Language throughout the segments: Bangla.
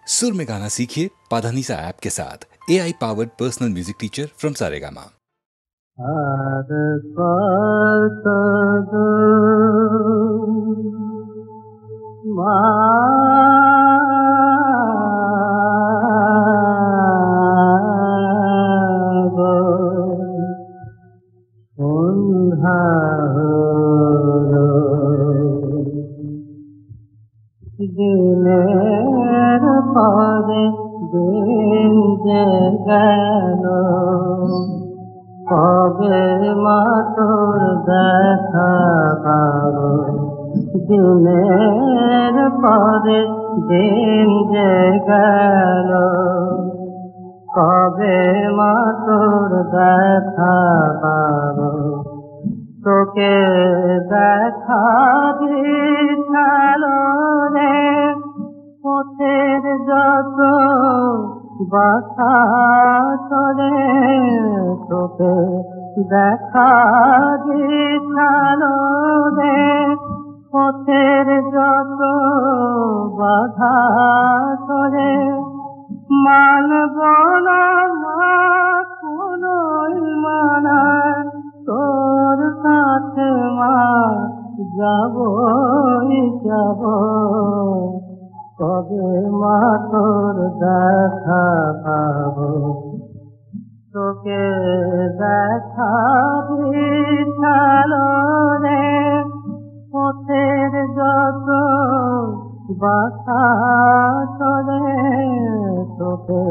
सुर में गाना सीखिए पाधानीसा ऐप के साथ। AI powered personal music teacher from Saregama. দিনের পরে দিন যে গেল, কবে মা তোর দেখা পাবো। দিনের পরে দিন যে গেল, কবে মা তোর দেখা পাবো। তোকে দেখা দিশালো রে পথের যত বাধা চলে, তোকে দেখা দিশালো রে পথের যত বাধা চলে। মানব না মা কোনোই মানা, তোর কাছে মা যাবই যাব। কবে মা তোর দেখা পাবো। তোকে দেখা দিশালো রে পথের যত বাধা চলে, তোকে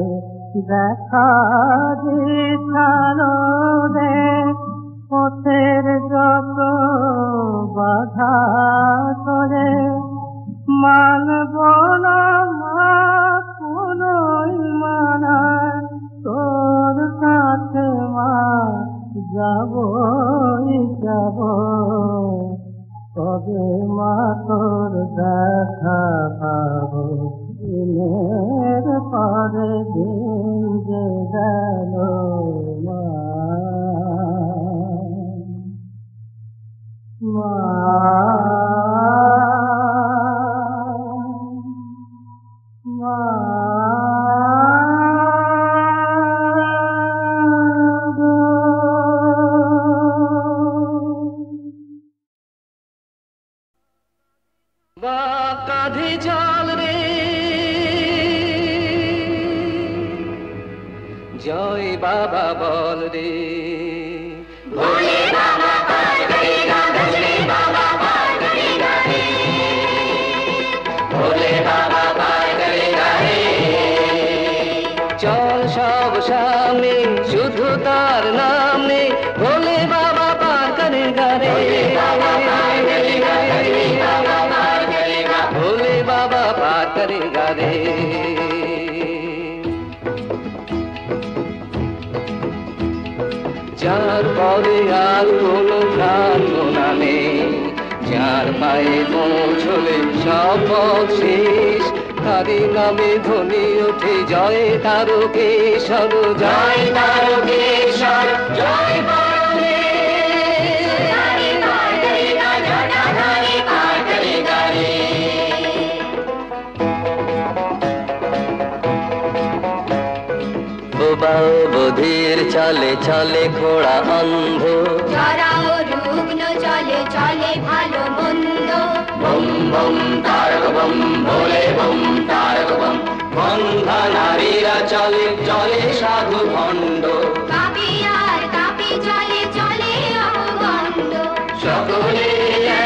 দেখা দিশালো রে পথের যত বাধা চলে। মানব না মা কোনোই মানা, তোর কাছে মা যাবই যাব। কবে মা তোর দেখা পাবো। দিনের পরে দিন যে গেল মা, মা মা। কাঁধে জল রে জয় বাবা বল রে, ভোলে বাবা পার করেগা, ভোলে বাবা পার করেগা রে, ভোলে বাবা পার করেগা রে। চল সব সামনে শুধু তার নাম নে, ভোলে বাবা পার করেগা রে, ভোলে বাবা পার করেগা রে। যার পরে আর কোনো প্রার্থনা নেই, যার পায়ে পৌঁছলে সব পথ শেষ, তারি নামে ধ্বনি ওঠে জয় তারকেশ্বর, জয় তারকেশ্বর, জয় বধির চলে চলে ঘোড়া অন্ধ, জরাও রুগ্ন চলে চলে ভালো মন্দ। বম বম তারক বম ভোলে বম তারক বম। বন্ধা নারীরা চলে চলে সাধু ভণ্ড, কাপি আর কাপি চলে চলে অবগণ্ড। সকলে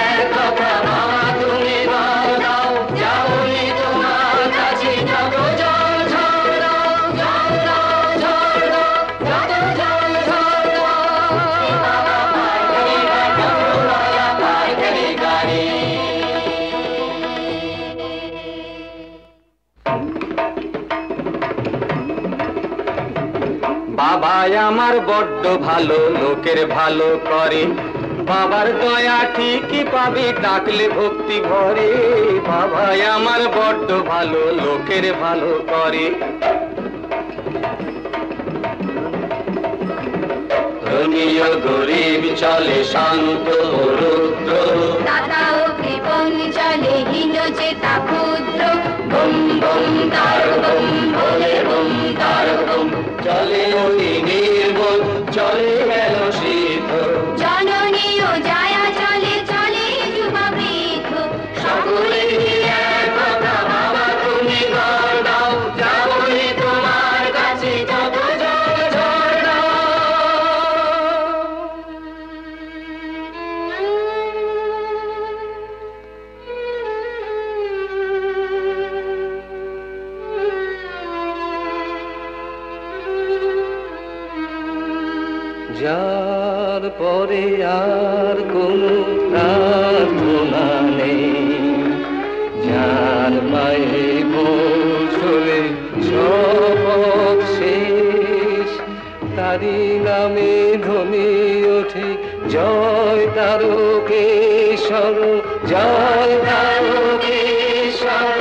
এক কথা বাবা তুমি বল দাও, যাওনি তোমার কাছে যত জল ঝড় দাও, জল দাও ঝড় দাও, যত জল ঝড় দাও। বাবা পার করেগা, বাবা পার করেগা রে। বাবাই আমার বড্ড ভালো, লোকের ভালো করে, বাবার দয়া ঠিকই পাবি ডাকলে ভক্তি ভরে। বাবাই আমার বড্ড ভালো, লোকের ভালো করে। ধনীয় গরিব চলে শান্ত রুদ্র, দাতা ও কৃপণ চলে হীন চেতা ক্ষুদ্র। বুম বুম তারক বুম ভোলে বুম তারক বুম চলে অতি নির্বোধ চলে গেল সিদ্ধ জননী ও জায়া চলে চলে যুবা বৃদ্ধ সকলে এক কথা বাবা তুমি ঘর দাও যাবনি তোমার কাছে যত জল ঝড় দাও যার পরে আর কোনো প্রার্থনা নেই যার পায়ে পৌঁছলে শপথ শেষ তারি নামে ধ্বনি ওঠে জয় তারকেশ্বর জয় তারকেশ্বর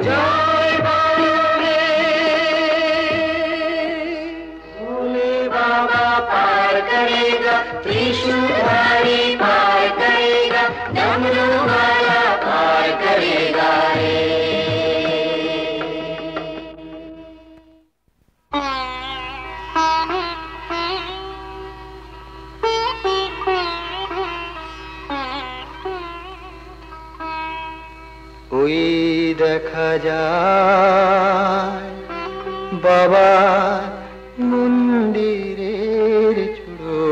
জয় भोले बाबा पार करेगा त्रिशूलधारी पार करेगा डमरू वाला पार करेगा रे ওই দেখা যায় বাবা মন্দিরের চূড়ো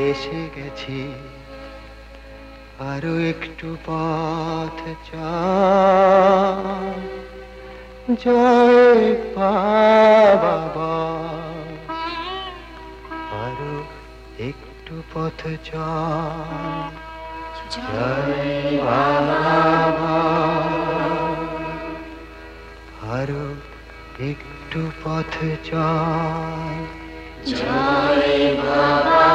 এসে গেছি আরো একটু পথ জয় বাবা আরো একটু পথ জয় বাবা আরো একটু পথ জয় বাবা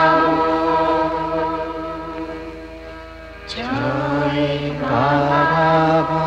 জয় বাবা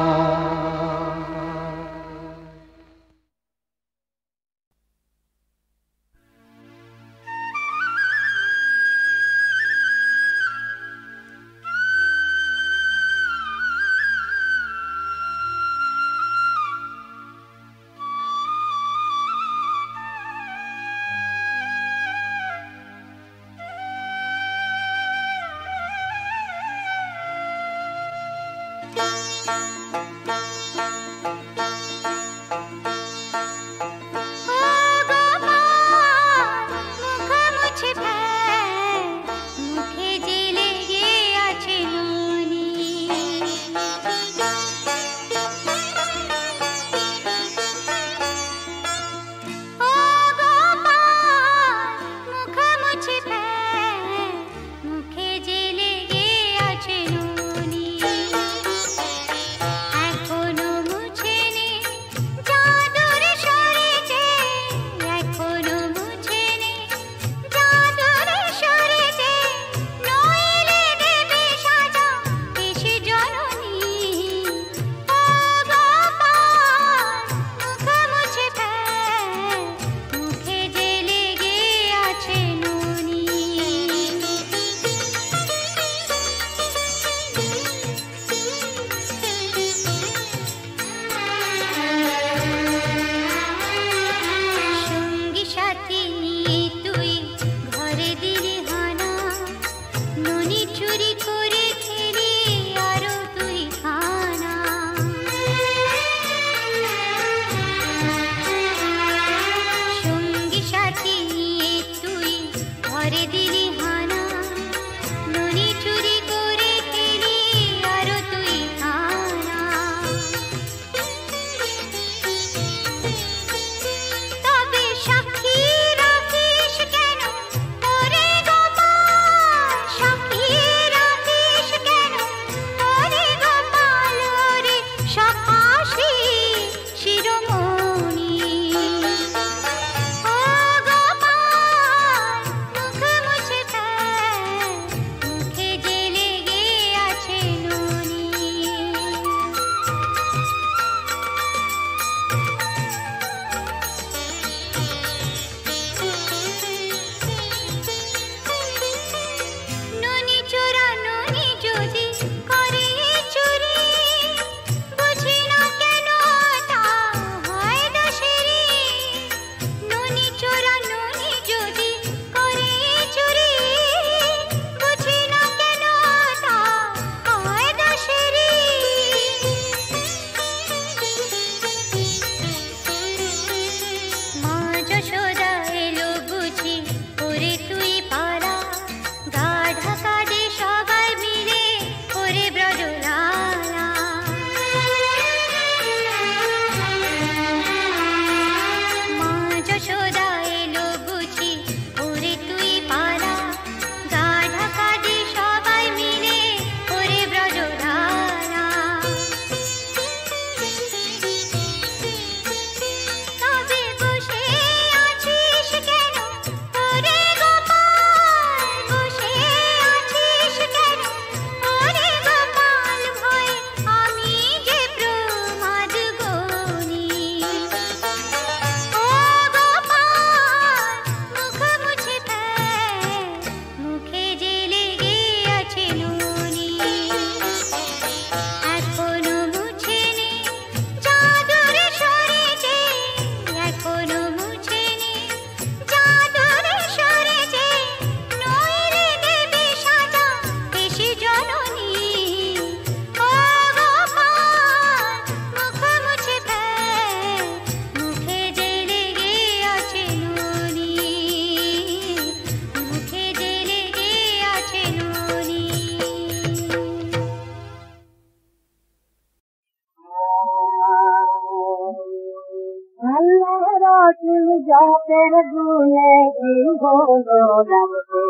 আল্লাহ রসুল জাতের গুণে কি হলো রাখতে,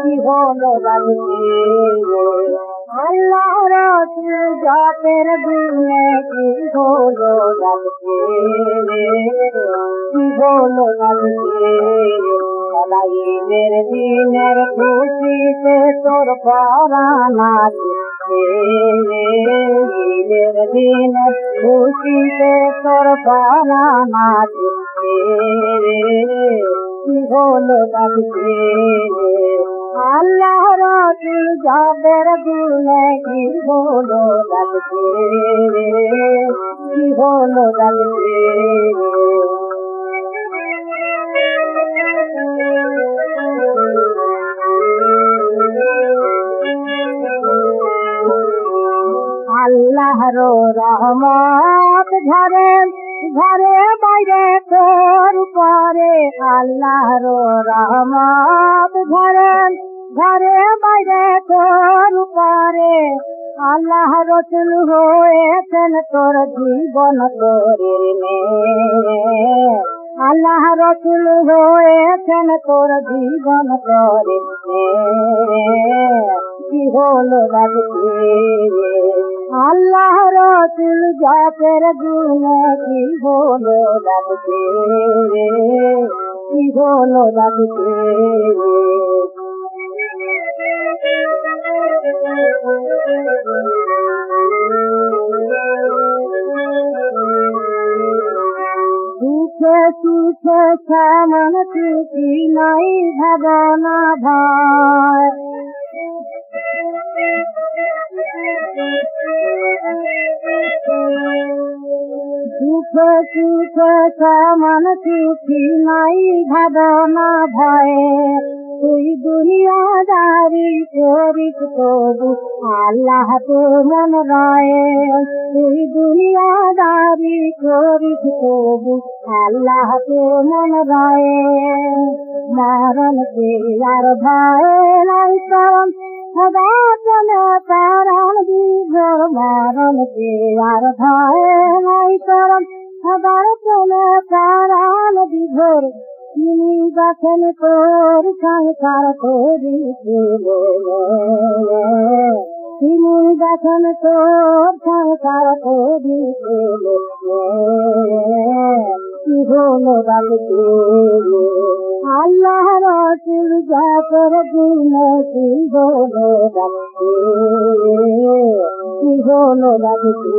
কি হলো রাখতে। আল্লাহ রসুল জাতের গুণে কি হলো রাখতে, কি হলো রাখতে। ঈদের দিনের খুশিতে তোর পরাণ নাচছে, ঈদের দিনের খুশিতে তোর পরাণ নাচছে, কি হলো রাখতে। আল্লাহ রসুল যাদের গুণে কি হলো রাখতে, কি হলো রাখতে। আল্লাহর রহমত ঘরে ঘরে বাইরে তোর উপরে, আল্লাহর রহমত ঘরে ঘরে বাইরে তোর উপরে। আল্লাহ রসুল হয়েছেন তোর জীবন তোরে মেয়ে, আল্লাহ রসুল হয়েছেন তোর জীবন তোরে মেয়ে, কি হলো রাখতে। আল্লাহ রসুল জাতের গুণে কি হলো রাখতে, কি হলো রাখতে। সুখে সুখে কেমন সুখী নাই ভাবনা ভাই, সুখে সুখে কেমন সুখী নাই ভাবনা ভয়ে। তুই দুনিয়াদারি করিস তবু আল্লাহ তো মন রায়ে, তুই দুনিয়াদারি করিস তবু আল্লাহ তো মন রায়ে। মরণকে আর ভয়ে নাই কারণ সদা চলে কারণ বিভোর, মরণকে আর ভয়ে নাই কারণ সদা চলে কারণ বিভোর। তিনি দেখেন তোর সংসার তোরি তিনি দেখেন তোর সংসার তোরি কি হলো রাখতে। আল্লাহ রসুল জাতের গুণে কি হলো রাখতে, কি হলো রাখতে।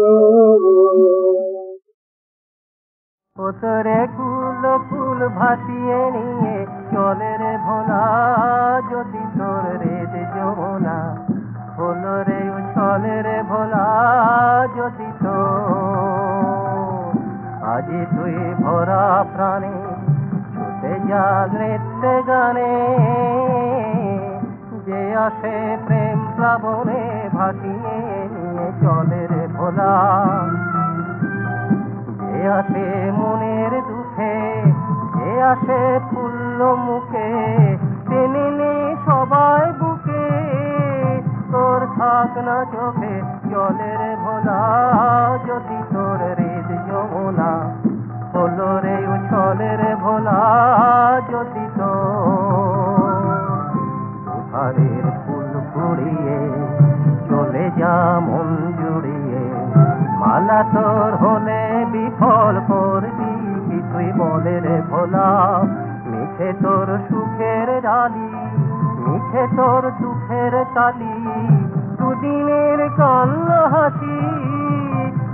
তোরে কুল ফুল ভাসিয়ে নিয়ে চলে রে ভোলা, যদি তোর রেদ যমুনা হলো রে চলে রে ভোলা, যদি তো আজি তুই ভরা প্রাণে ছুটে যা নৃত্য গানে, যে আসে প্রেম প্লাবনে ভাসিয়ে নিয়ে চলে রে ভোলা। যে আসে মনের দুঃখে, যে আসে ফুল্ল মুখে, টেনে নে সবাই বুকে, তোর থাক না চোখে চলে রে ভোলা, যদি তোর হৃদ যমুনা হলো রে চলে রে ভোলা, যদি তোর ফুল ফুরিয়ে চলে যা মন জুড়িয়ে, মালা তোর হলে বিফল করবি কি তুই বলে রে ভোলা। মিছে তোর সুখের ডালি, মিছে তোর দুঃখের তালি, দুদিনের কান্না হাসি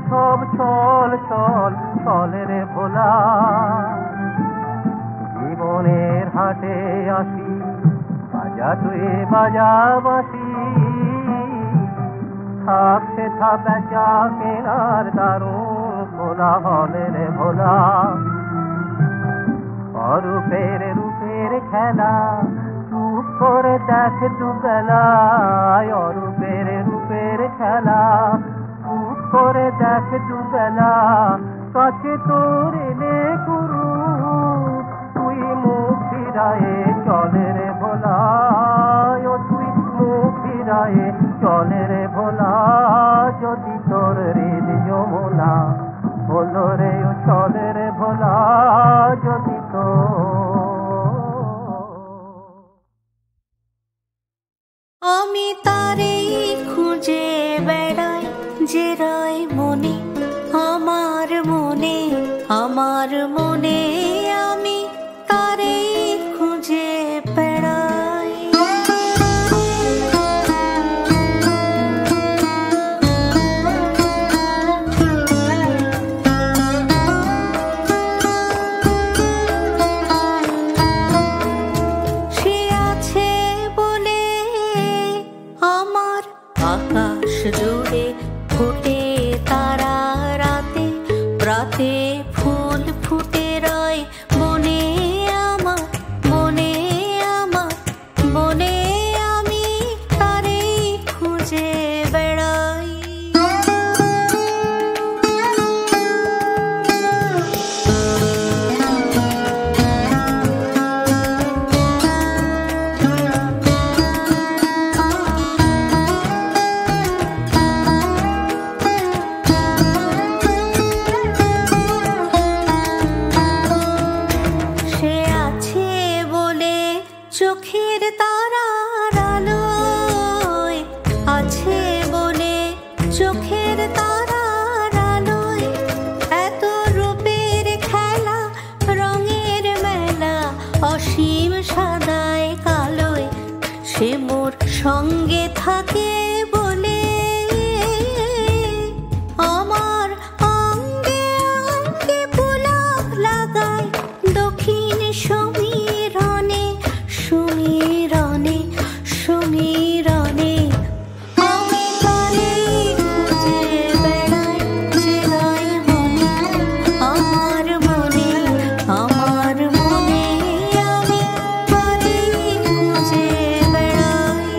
সব চল চল চলে রে ভোলা। জীবনের হাটে আসি বাজা তুই বাজা বাসি, থাক সে থা বেচা কেনার দারুণ ভোলা হলে রে ভোলা। অরূপের রূপের খেলা চুপ করে দেখ দুবেলা, অরূপের রূপের খেলা চুপ করে দেখ দুবেলা। কাছে তোর এলে গুরু তুই মুখ ফিরায়ে চলে রে ভোলা, ও তুই মুখ ফিরায়ে চলে রে ভোলা, যদি তোর হৃদ যমুনা বলো রে ও চলে রে ভোলা যদি তো আমি তারেই খুঁজে বেড়াই যে রয় মনে আমার মনে আমার মনে আমি তারেই খুঁজে বেড়াই সে আছে বলে আমার আকাশ জুড়ে ফুটে তারা রাতে রাতে ফুল ফুটে রয় বনে আমার বনে আমার বনে আমি তারেই খুঁজে বেড়াই সে আছে বলে চোখের তারার আলোয় আছে বলে চোখের তারার আলোয় এত রূপের খেলা রঙের মেলা অসীম সাদায় কালোয় সে মোর সঙ্গে থাকে বলে আমার অঙ্গে অঙ্গে পুলক লাগায় দক্ষিণ সমীরণে সমীরণে সমীরণে আমি তারেই খুঁজে বেড়াই যে রয় মনে আমার মনে আমার মনে আমি তারেই খুঁজে বেড়াই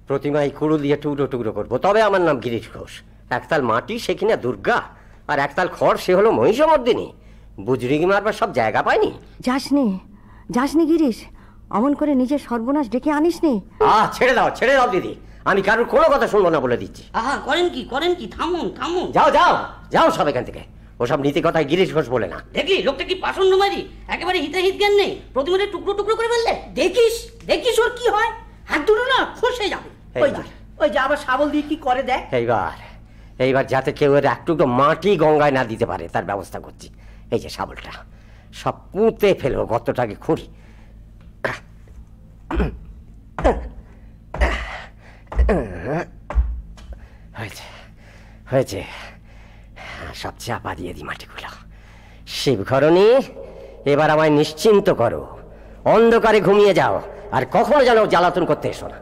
প্রতিমায় কুড়ুল দিয়ে টুকরো টুকরো করবো, তবে আমার নাম গিরিশ ঘোষ। একতাল মাটি সে কিনা দুর্গা, আর একতাল খড় সে হলো মহিষমর্দিনী। বুজরিগি মারবার সব জায়গা পায়নি। যাসনি যাসনি গিরিশ, অমন করে নিজের সর্বনাশ ডেকে আনিসনি। ছেড়ে দাও দিদি, আমি কারোর কোনো কথা শুনবো না বলে দিচ্ছি। আহা, করেন কি, থামুন। যাও সব এখান থেকে। ওসব নীতি কথায় গিরিশ ঘোষ বলে না। দেখলি লোকটা কি পাষণ্ড মারি, একেবারে হিতাহিত জ্ঞান নেই, প্রতিমাটা টুকরো টুকরো করে ফেললে। দেখিস ওর কি হয়, হাত দুটো না খসে যাবে। ওই যে আবার শাবল দিয়ে কি করে দেখ। এইবার যাতে কেউ এর একটু মাটি গঙ্গায় না দিতে পারে তার ব্যবস্থা করছি। এই যে শাবলটা সব পুঁতে ফেলবো গর্তটাকে খুঁড়ি। হয়েছে সব চাপা দিয়ে দিই মাটিগুলো। শিবঘরণী, এবার আমায় নিশ্চিন্ত করো, অন্ধকারে ঘুমিয়ে যাও, আর কখনো যেন জ্বালাতন করতে এসো না।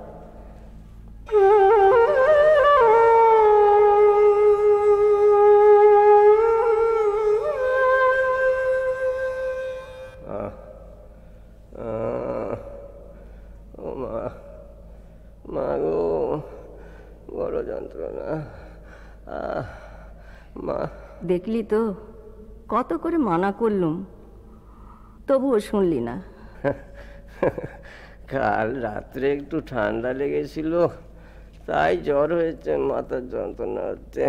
বড় যন্ত্রণা। দেখলি তো কত করে মানা করলুম, তবুও শুনলি না। কাল রাত্রে একটু ঠান্ডা লেগেছিল, তাই জ্বর হয়েছে, মাথার যন্ত্রণা হচ্ছে।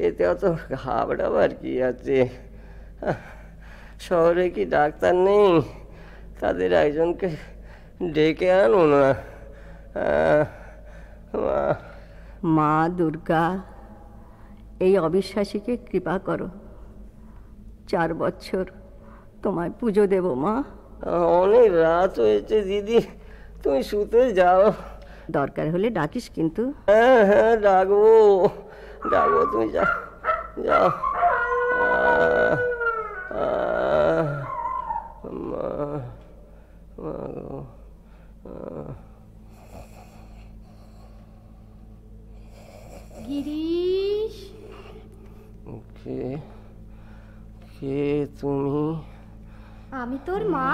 এতে অত ঘাবড়াবার কি আছে? শহরে কি ডাক্তার নেই? তাদের একজনকে ডেকে আনো না। মা দুর্গা, এই অবিশ্বাসীকে কৃপা করো। 4 বছর তোমায় পুজো দেব মা। অনেক রাত হয়েছে দিদি, তুমি শুতে যাও, দরকার হলে ডাকিস কিন্তু। হ্যাঁ হ্যাঁ, ডাকবো ডাকবো, তুমি যাও যাও। গিরিশ, কে কে তুমি? আমি তোর মা।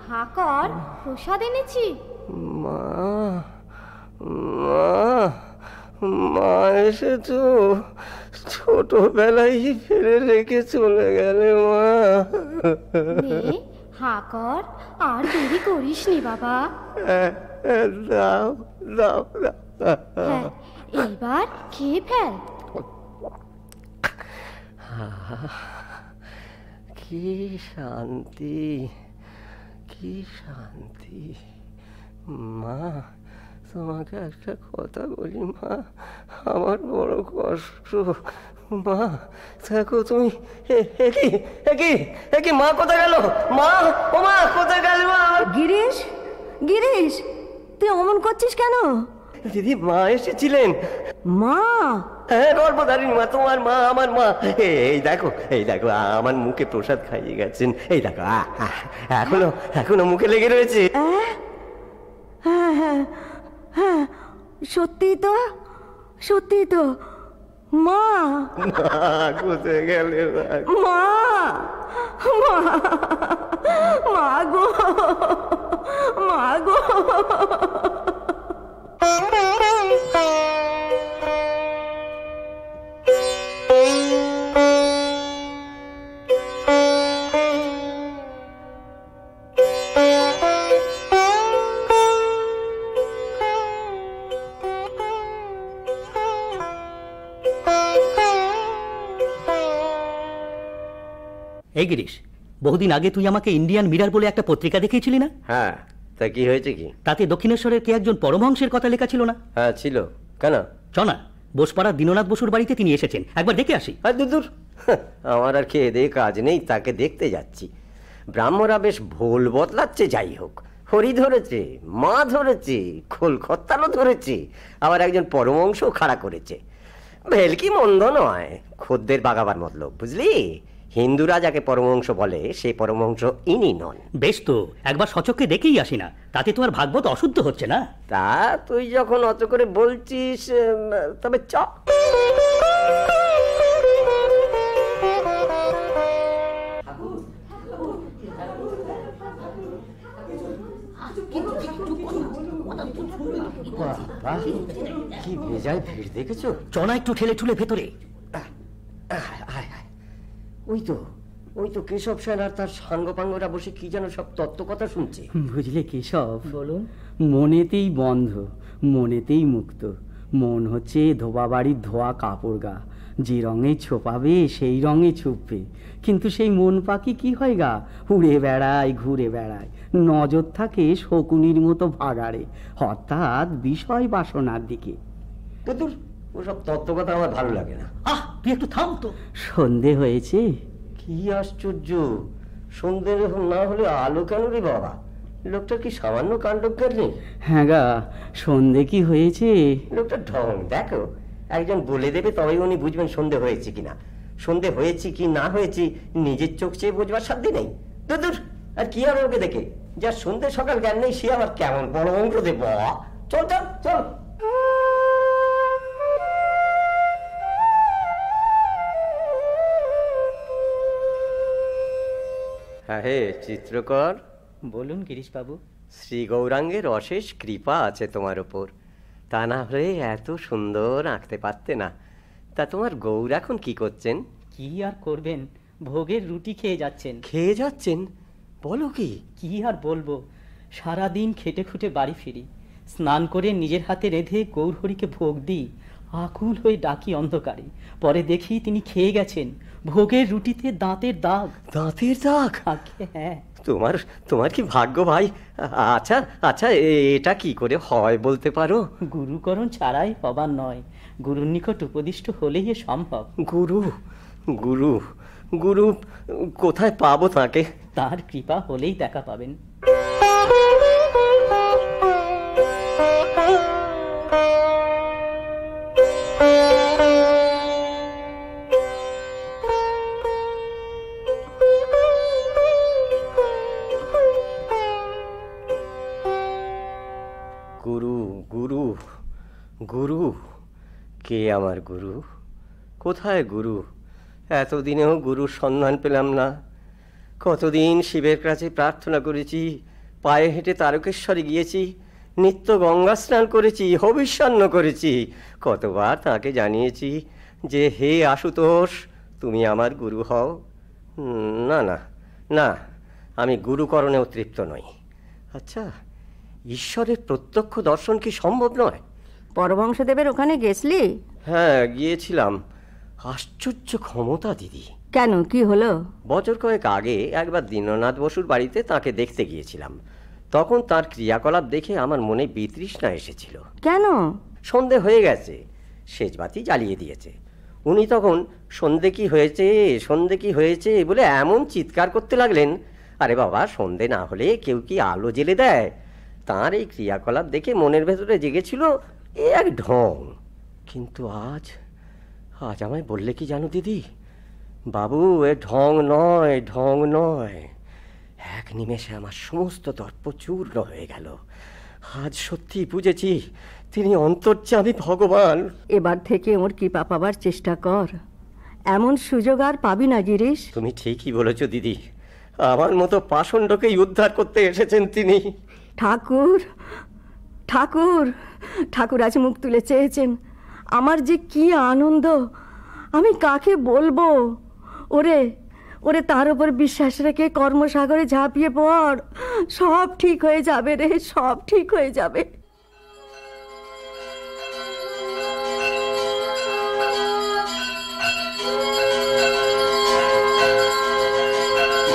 হা কর, প্রসাদ এনেছি। মা মা মা এসেছো? ছোটবেলায় ফেলে রেখে চলে গেলে মা। নে, হা কর, আর দেরি করিস নি বাবা। দাও দাও দাও। হ্যাঁ, এইবার খেয়ে ফেল। কি শান্তি, কি শান্তি। মা, তোমাকে একটা কথা বলি মা, আমার বড় কষ্ট। মা দেখো তুমি, একই মা কোথায় গেল? মা, ও মা কোথায় গেল? মা! গিরিশ, গিরিশ, তুই অমন করছিস কেন? দিদি, মা এসেছিলেন। মা? হ্যাঁ, গর্ভধারিণী মা, তোমার মা, আমার মা। এই দেখো, এই দেখো, আমার মুখে প্রসাদ খাইয়ে গেছেন। এই দেখো, এখনো এখনো মুখে লেগে রয়েছে। হ্যাঁ হ্যাঁ হ্যাঁ, সত্যি তো, সত্যি তো। মা কোথায় গেলে? মা, মা, মা গো, মা গো। এই গিরিশ, বহুদিন আগে তুই আমাকে ইন্ডিয়ান মিরার বলে একটা পত্রিকা দেখিয়েছিলি না? হ্যাঁ, তা কি হয়েছে কি? তাতে দক্ষিণেশ্বরের কে একজন পরমহংসের কথা লেখা ছিল না? হ্যাঁ ছিল। কেন? চনা, বোসপাড়ার দীননাথ বসুর বাড়িতে তিনি এসেছেন, একবার দেখে আসি। আর দূর, আমার আর খেয়ে দিয়ে কাজ নেই, তাকে দেখতে যাচ্ছি। ব্রাহ্মরা বেশ ভোল বদলাচ্ছে। যাই হোক, হরি ধরেছে, মা ধরেছে, খোলখত্তারও ধরেছে, আবার একজন পরমহংস খাড়া করেছে। ভেলকি মন্দ নয়, খদ্দের বাগাবার মতলব, বুঝলি? হিন্দুরা যাকে পরমহংস বলে সে পরমহংস ইনি নন। বেশ তো, একবার সচক্ষে দেখেই আসি না, তাতে তোমার ভাগবত অশুদ্ধ হচ্ছে না? তা তুই যখন অত করে বলছিস, তবে চ। কি ভেজাল ভিড় দেখেছো? চনা একটু ঠেলে ঠুলে ভেতরে। ওই তো কেশব সেন আর তার সাঙ্গপাঙ্গরা বসে কি যেন সব তত্ত্ব কথা শুনছে। বুঝলে কেশব, বলুন। মনেতেই বন্ধ, মনেতেই মুক্ত। মন হচ্ছে ধোবা বাড়ির ধোয়া কাপড় গা, যে রঙে ছোপাবে সেই রঙে ছুপবে। কিন্তু সেই মন পাখি কি হয় গা, উড়ে বেড়ায়, ঘুরে বেড়ায়, নজর থাকে শকুনির মতো ভাগাড়ে, অর্থাৎ বিষয় বাসনার দিকে। তোর ওসব তত্ত্ব কথা আমার ভালো লাগে না। তুই একটু থাম তো। সন্ধে হয়েছে। কি আশ্চর্য, সন্ধে না হলে আলো কেন রে বাবা? লোকটা কি সামান্য কাণ্ডজ্ঞান নেই? হ্যাঁ গা, সন্ধে কি হয়েছে? লোকটা ঢং দেখো, একজন বলে দেবে তবেই উনি বুঝবেন সন্ধে হয়েছে কিনা। সন্ধে হয়েছে কি না হয়েছে নিজের চোখ চেয়ে বুঝবার সাধ্য নেই। দূর, আর কি হবে ওকে দেখে? যার সন্ধে সকাল জ্ঞান নেই সে আবার কেমন বড় অংশ দেব। চল চল চল। হ্যাঁ হে চিত্রকর। বলুন গিরিশ বাবু। শ্রী গৌরাঙ্গের অশেষ কৃপা আছে তোমার ওপর, তা না হলে এত সুন্দর আঁকতে পারতে না। তা তোমার গৌর এখন কি করছেন? কি আর করবেন, ভোগের রুটি খেয়ে যাচ্ছেন। খেয়ে যাচ্ছেন? বলো কি? কি আর বলবো, সারাদিন খেটে খুটে বাড়ি ফিরি, স্নান করে নিজের হাতে রেঁধে গৌরহরিকে ভোগ দিই, আকুল হয়ে ডাকি অন্ধকারে, পরে দেখি তিনি খেয়ে গেছেন। ভোগের রুটিতে দাঁতের দাগ। দাঁতের দাগ? হ্যাঁ। তোমার কি ভাগ্য ভাই। আচ্ছা আচ্ছা, এটা কি করে হয় বলতে পারো? গুরুকরণ ছাড়াই হবার নয়, গুরুর নিকট উপদিষ্ট হলেই এ সম্ভব। গুরু গুরু গুরু কোথায় পাবো তাকে? তার কৃপা হলেই দেখা পাবেন। কে আমার গুরু? কোথায় গুরু? এতদিনেও গুরুর সন্ধান পেলাম না। কতদিন শিবের কাছে প্রার্থনা করেছি, পায়ে হেঁটে তারকেশ্বরে গিয়েছি, নিত্য গঙ্গা স্নান করেছি, হবিষ্যান্ন করেছি, কতবার তাকে জানিয়েছি যে হে আশুতোষ, তুমি আমার গুরু হও। না না না, আমি গুরুকরণেও তৃপ্ত নই। আচ্ছা, ঈশ্বরের প্রত্যক্ষ দর্শন কি সম্ভব নয়? পরমহংসদেবের ওখানে গেছলি? হ্যাঁ, গিয়েছিলাম। আশ্চর্য ক্ষমতা দিদি। কেন, কি হলো? বছর কয়েক আগে একবার দীননাথ বসুর বাড়িতে তাকে দেখতে গিয়েছিলাম। তখন তার ক্রিয়াকলাপ দেখে আমার মনে বিতৃষ্ণা এসেছিল। কেন? সন্ধে হয়ে গেছে, সেজবাতি জ্বালিয়ে দিয়েছে। উনি তখন সন্ধে কি হয়েছে, সন্ধে কি হয়েছে বলে এমন চিৎকার করতে লাগলেন। আরে বাবা, সন্ধে না হলে কেউ কি আলো জ্বেলে দেয়? তার এই ক্রিয়াকলাপ দেখে মনের ভেতরে জেগেছিল এ এক ঢং। কিন্তু আজ আমায় বললে কি জানো দিদি, বাবু, এ ঢং নয়, ঢং নয়। এক নিমেষে আমার সমস্ত দর্প চূর্ণ হয়ে গেল। আজ সত্যি বুঝেছি তিনি অন্তর্যামী ভগবান। এবার থেকে ওর কৃপা পাবার চেষ্টা কর, এমন সুযোগ আর পাবি না গিরিশ। তুমি ঠিকই বলেছ দিদি, আমার মতো পাষণ্ডকেই উদ্ধার করতে এসেছেন তিনি। ঠাকুর, ঠাকুর, ঠাকুর আজ মুখ তুলে চেয়েছেন। আমার যে কি আনন্দ, আমি কাকে বলবো? ওরে ওরে, তার উপর বিশ্বাস রেখে কর্মসাগরে ঝাঁপিয়ে পড়, সব ঠিক হয়ে যাবে রে, সব ঠিক হয়ে যাবে।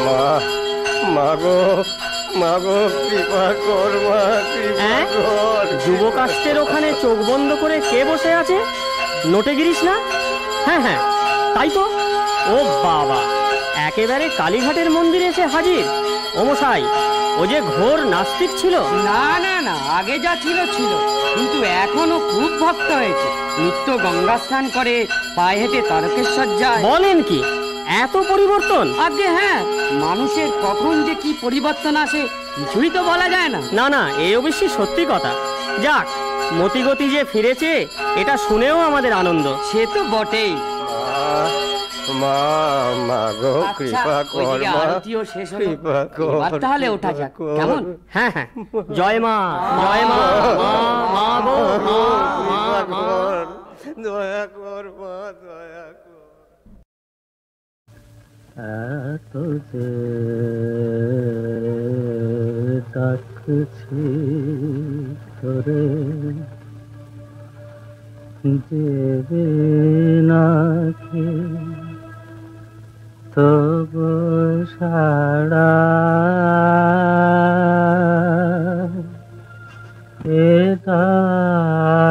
মা, মাগো, মাগো, কৃপা কর মা, কৃপা কর। যুবকাষ্টের ওখানে চোখ বন্ধ করে কে বসে আছে? নোটে গিরিস না? হ্যাঁ হ্যাঁ, তাই তো। ও বাবা, একেবারে কালীঘাটের মন্দিরে এসে হাজির। ও মশাই, ও যে ঘোর নাস্তিক ছিল। না না না, আগে যা ছিল ছিল, কিন্তু এখনো খুব ভক্ত হয়েছে। নিত্য গঙ্গা স্নান করে, পায়ে হেঁটে তারকেশ্বর যায়। বলেন কি, এত পরিবর্তন? আগে হ্যাঁ, মানুষের কখন যে কি পরিবর্তন আসে কিছুই তো বলা যায় না। না না, এ অবশ্যই সত্যি কথা। যাক, মতিগতি যে ফিরেছে, এটা শুনেও আমাদের আনন্দ। সে তো বটেই। মা, মাগো, কৃপা কর মা, আরতিও শেষ হলো, কৃপা কর। এবার তাহলে ওঠা যাক, কেমন? হ্যাঁ হ্যাঁ, জয় মা, জয় মা, মা, মা গো, মা, মা, মা। দয়া কর মা, দয়া কর। এত যে ডাকছি তোরে, দেবে নাকি তব সাড়া, এ ডাকি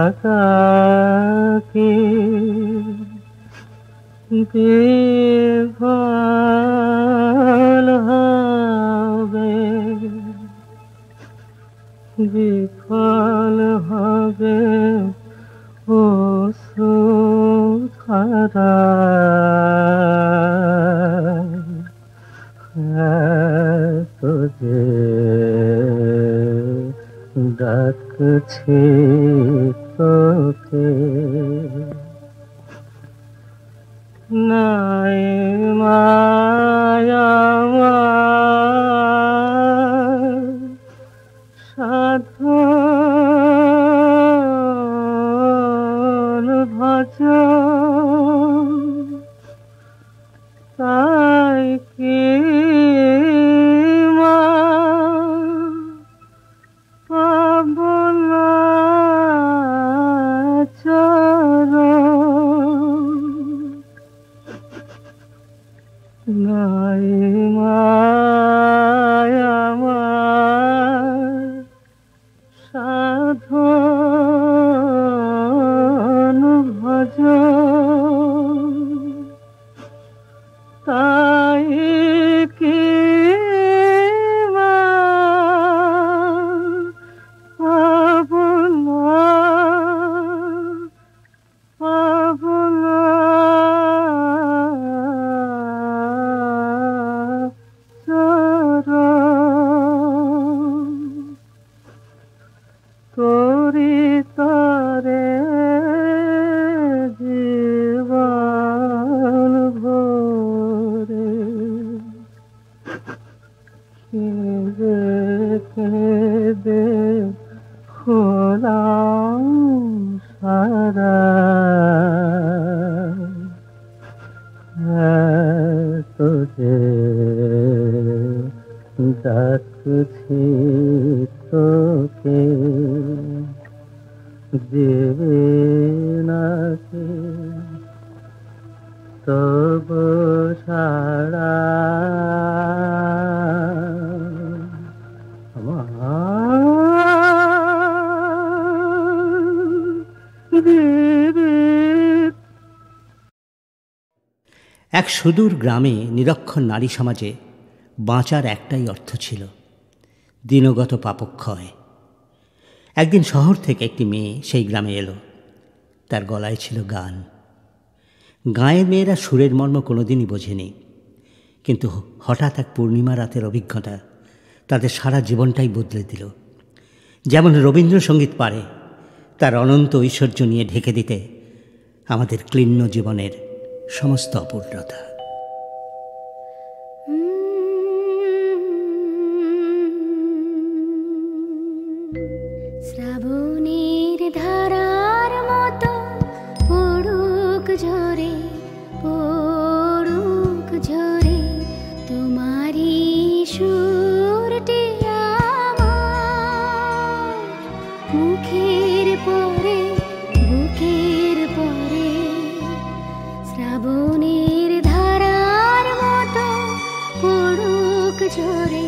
বিফল হবে, বিফল হবে ও সুধারা। তোজে ডাকছি তোকে, নাই মায়া সাধন ভজন, তাই কি মা পাব না চরণ, নাই মায়া সাধন ভজন, তাই কি মা পাব না, পাব না চরণ। তোরি তরে ডাকছি তোকে দেবে নাকি তব সারা এক সুদূর গ্রামে নিরক্ষর নারী সমাজে বাঁচার একটাই অর্থ ছিল, দিনগত পাপক্ষয়। একদিন শহর থেকে একটি মেয়ে সেই গ্রামে এলো। তার গলায় ছিল গান। গাঁয়ের মেয়েরা সুরের মর্ম কোনোদিনই বোঝেনি, কিন্তু হঠাৎ এক পূর্ণিমা রাতের অভিজ্ঞতা তাদের সারা জীবনটাই বদলে দিল। যেমন রবীন্দ্রসঙ্গীত পারে তার অনন্ত ঐশ্বর্য নিয়ে ঢেকে দিতে আমাদের ক্লিন্ন জীবনের সমস্ত অপূর্ণতা। শ্রাবণের ধারার মতো পড়ুক ঝরে পড়ুক ঝরে তোমারি সুরটি আমার মুখের পরে বুকের পরে। শ্রাবণের ধারার মতো পড়ুক ঝরে